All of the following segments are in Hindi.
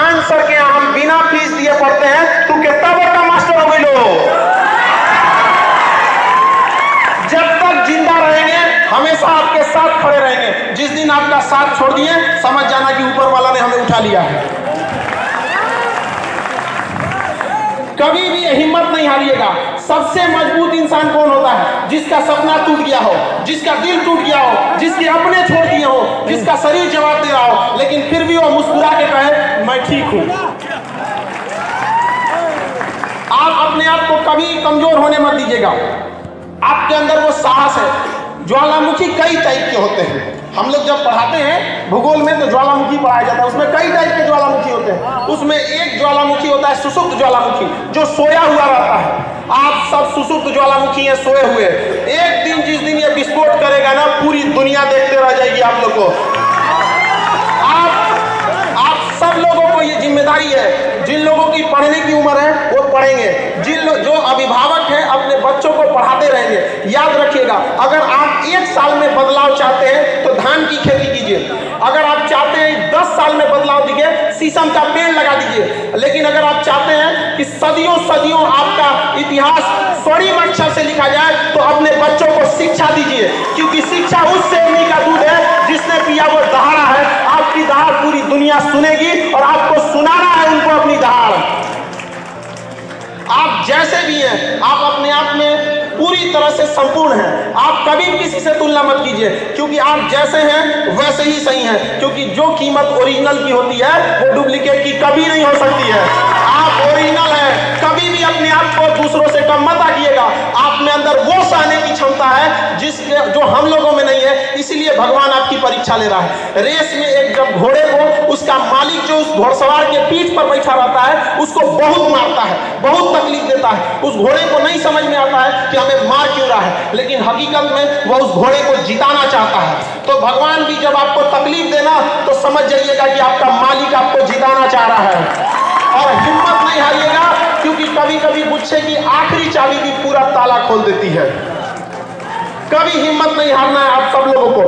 भगवान सर के यहाँ हम बिना फीस दिए पढ़ते हैं, तू कितना बड़ा मास्टर हो गई लो। जब तक जिंदा रहेंगे हमेशा आपके साथ खड़े रहेंगे। जिस दिन आपका साथ छोड़ दिए समझ जाना कि ऊपर वाला ने हमें उठा लिया है। कभी भी हिम्मत नहीं हारिएगा। सबसे मजबूत इंसान कौन होता है? जिसका सपना टूट गया हो, जिसका दिल टूट गया हो, जिसके अपने छोड़ दिए हो, जिसका शरीर जवाब दे रहा हो, लेकिन फिर भी वो मुस्कुरा के कहे मैं ठीक हूं। आप अपने आप को कभी कमजोर होने मत दीजिएगा। आपके अंदर वो साहस है। ज्वालामुखी कई टाइप के होते हैं। हम लोग जब पढ़ाते हैं भूगोल में तो ज्वालामुखी पढ़ाया जाता है, उसमें कई टाइप के ज्वालामुखी होते हैं। उसमें एक ज्वालामुखी होता है सुषुप्त ज्वालामुखी, जो सोया हुआ रहता है। आप सब सुषुप्त ज्वालामुखी हैं, सोए हुए। एक दिन जिस दिन ये विस्फोट करेगा ना, पूरी दुनिया देखते रह जाएगी आप लोग को। आप सब लोगों को ये जिम्मेदारी है। जिन लोगों की पढ़ने की उम्र है वो पढ़ेंगे। जो अभिभावक हैं अपने बच्चों को पढ़ाते रहेंगे। याद रखिएगा, अगर आप 1 साल में बदलाव चाहते हैं तो धान की खेती कीजिए। अगर आप चाहते हैं 10 साल में बदलाव दिखे, शीशम का पेड़ लगा दीजिए। लेकिन अगर आप चाहते हैं कि सदियों सदियों आपका इतिहास स्वर्णिम अक्षर से लिखा जाए, तो अपने बच्चों को शिक्षा दीजिए। क्योंकि शिक्षा उस शेरनी का दूध है जिसने पिया वो दहाड़ा है। आपकी दहाड़ पूरी दुनिया सुनेगी और आपको सुनाना है उनको अपनी दहाड़। आप जैसे भी हैं, आप अपने आप में पूरी तरह से संपूर्ण हैं। आप कभी किसी से तुलना मत कीजिए, क्योंकि आप जैसे हैं वैसे ही सही हैं। क्योंकि जो कीमत ओरिजिनल की होती है वो डुप्लीकेट की कभी नहीं हो सकती है। आप ओरिजिनल हैं, कभी भी अपने आप को दूसरों से कम मत आकिएगा। आप में अंदर वो सहने की क्षमता है जो हम लोगों में नहीं है। इसीलिए भगवान आपकी परीक्षा ले रहा है। रेस में एक जब घोड़े को उसका मालिक जो उस घोड़सवार के पीठ पर बैठा रहता है उसको बहुत मारता है, बहुत तकलीफ देता है। उस घोड़े को नहीं समझ में आता है कि हमें मार क्यों रहा है, लेकिन हकीकत में वह उस घोड़े को जिताना चाहता है। तो भगवान भी जब आपको तकलीफ देना तो समझ जाइएगा कि आपका मालिक आपको जिताना चाह रहा है। और हिम्मत नहीं हारिएगा, क्योंकि कभी कभी गुस्से की आखिरी चाबी भी पूरा ताला खोल देती है। कभी हिम्मत नहीं हारना है आप सब लोगों को।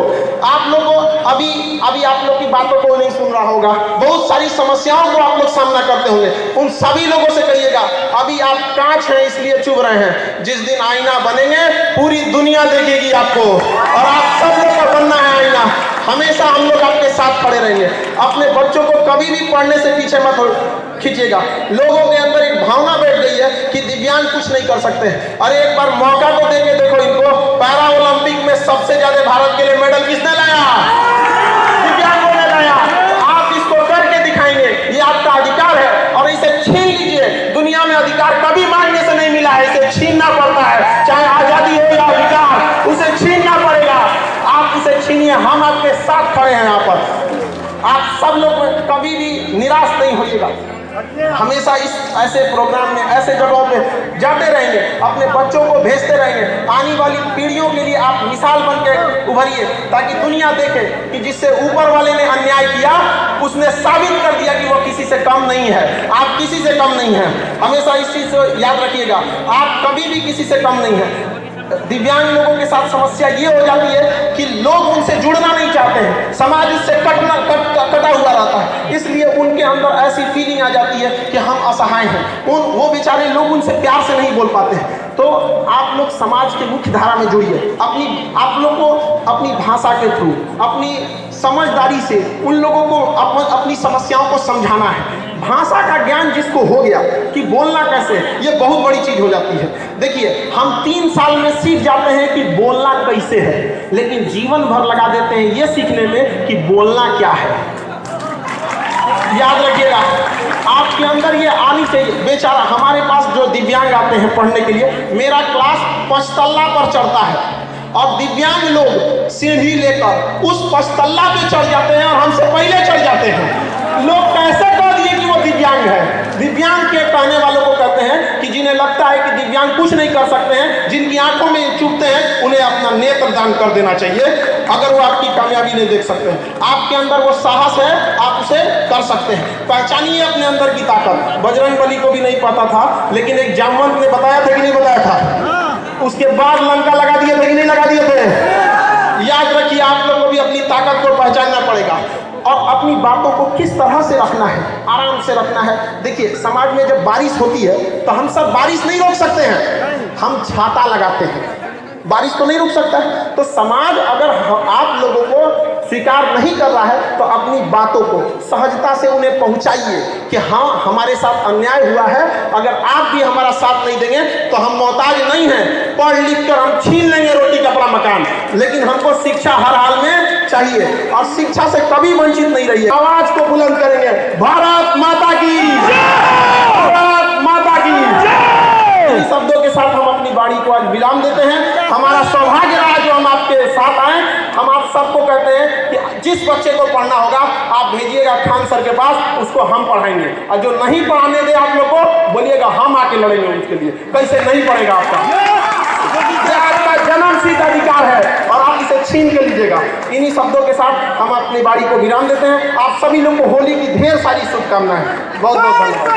आप लोगों अभी आप लोग की बातों को नहीं सुन रहा होगा। बहुत सारी समस्याओं को आप लोग सामना करते होंगे। उन सभी लोगों से कहिएगा अभी आप कांच हैं इसलिए चुभ रहे हैं। जिस दिन आईना बनेंगे पूरी दुनिया देखेगी आपको, और आप सब लोग को बनना है आईना। हमेशा हम लोग आपके साथ खड़े रहेंगे। अपने बच्चों को कभी भी पढ़ने से पीछे मत खींचेगा। लोगों के अंदर एक भावना बैठ गई है कि दिव्यांग कुछ नहीं कर सकते। अरे एक बार मौका तो देके देखो इनको। पैरा ओलंपिक में सबसे ज्यादा भारत के लिए मेडल किसने लाया? दिव्यांगों ने लाया। आप इसको करके दिखाएंगे, ये आपका अधिकार है और इसे छीन लीजिए। दुनिया में अधिकार कभी मांगने से नहीं मिला है, इसे छीनना पड़ता है। चाहे आजादी हो या अधिकार, उसे छीनना पड़ेगा। आप इसे छीनिए, हम आपके साथ खड़े हैं यहाँ पर। आप सब लोग कभी भी निराश नहीं होइएगा। हमेशा इस ऐसे प्रोग्राम में, ऐसे जगहों पे जाते रहेंगे, अपने बच्चों को भेजते रहेंगे। आने वाली पीढ़ियों के लिए आप मिसाल बन के उभरिए, ताकि दुनिया देखे कि जिससे ऊपर वाले ने अन्याय किया उसने साबित कर दिया कि वो किसी से कम नहीं है। आप किसी से कम नहीं हैं। हमेशा इस चीज को याद रखिएगा, आप कभी भी किसी से कम नहीं हैं। दिव्यांग लोगों के साथ समस्या ये हो जाती है कि लोग उनसे जुड़ना नहीं चाहते हैं। समाज उससे कटा हुआ रहता है, इसलिए उनके अंदर ऐसी फीलिंग आ जाती है कि हम असहाय हैं। वो बेचारे लोग उनसे प्यार से नहीं बोल पाते हैं। तो आप लोग समाज के मुख्य धारा में जुड़िए। आप लोग को अपनी भाषा के थ्रू, अपनी समझदारी से उन लोगों को अपनी समस्याओं को समझाना है। भाषा का ज्ञान जिसको हो गया कि बोलना कैसे, ये बहुत बड़ी चीज हो जाती है। देखिए, हम 3 साल में सीख जाते हैं कि बोलना कैसे है, लेकिन जीवन भर लगा देते हैं ये सीखने में कि बोलना क्या है। याद रखिएगा, आपके अंदर ये आनी चाहिए। बेचारा हमारे पास जो दिव्यांग आते हैं पढ़ने के लिए, मेरा क्लास 5 तल्ला पर चढ़ता है और दिव्यांग लोग सीढ़ी लेकर उस 5 तल्ला पे चढ़ जाते हैं और हमसे पहले चढ़ जाते हैं। लोग कैसे कह दिए कि वो दिव्यांग है? दिव्यांग के कहने वालों को कहते हैं कि जिन्हें लगता है कि दिव्यांग कुछ नहीं कर सकते हैं, जिनकी आंखों में चुभते हैं, उन्हें अपना नेत्र दान कर देना चाहिए अगर वो आपकी कामयाबी नहीं देख सकते हैं। आपके अंदर वो साहस है, आप उसे कर सकते हैं। पहचानिए अपने अंदर की ताकत। बजरंगबली को भी नहीं पता था, लेकिन एक जामवंत ने बताया था कि नहीं बताया था? उसके बाद लंका लगा दिए थे कि नहीं लगा दिए थे? याद रखिए, आप लोग को भी अपनी ताकत को पहचानना पड़ेगा। और अपनी बातों को किस तरह से रखना है, आराम से रखना है। देखिए समाज में जब बारिश होती है तो हम सब बारिश नहीं रोक सकते हैं, हम छाता लगाते हैं, बारिश तो नहीं रुक सकता है। तो समाज अगर आप लोगों को स्वीकार नहीं कर रहा है तो अपनी बातों को सहजता से उन्हें पहुंचाइए कि हाँ हमारे साथ अन्याय हुआ है, अगर आप भी हमारा साथ नहीं देंगे तो हम मोहताज नहीं हैं, पढ़ लिख कर हम छीन लेंगे रोटी कपड़ा मकान, लेकिन हमको शिक्षा हर हाल में चाहिए और शिक्षा से कभी वंचित नहीं रहिए। आवाज को बुलंद करेंगे, भारत माता की जय, भारत माता की जय। इन शब्दों के साथ हम अपनी बाड़ी को आज विराम देते हैं। हमारा सौभाग्य रहा जो हम आपके साथ आए। हम आप सबको कहते हैं कि जिस बच्चे को पढ़ना होगा आप भेजिएगा खान सर के पास, उसको हम पढ़ाएंगे, और जो नहीं पढ़ाने दे आप लोग को बोलिएगा हम आके लड़ेंगे उसके लिए। कैसे नहीं पढ़ेगा आपका, आपका जन्मसिद्ध अधिकार है और आप इसे छीन के लीजिएगा। इन्हीं शब्दों के साथ हम अपनी बाड़ी को विराम देते हैं। आप सभी लोग को होली की ढेर सारी शुभकामनाएं। बहुत बहुत धन्यवाद।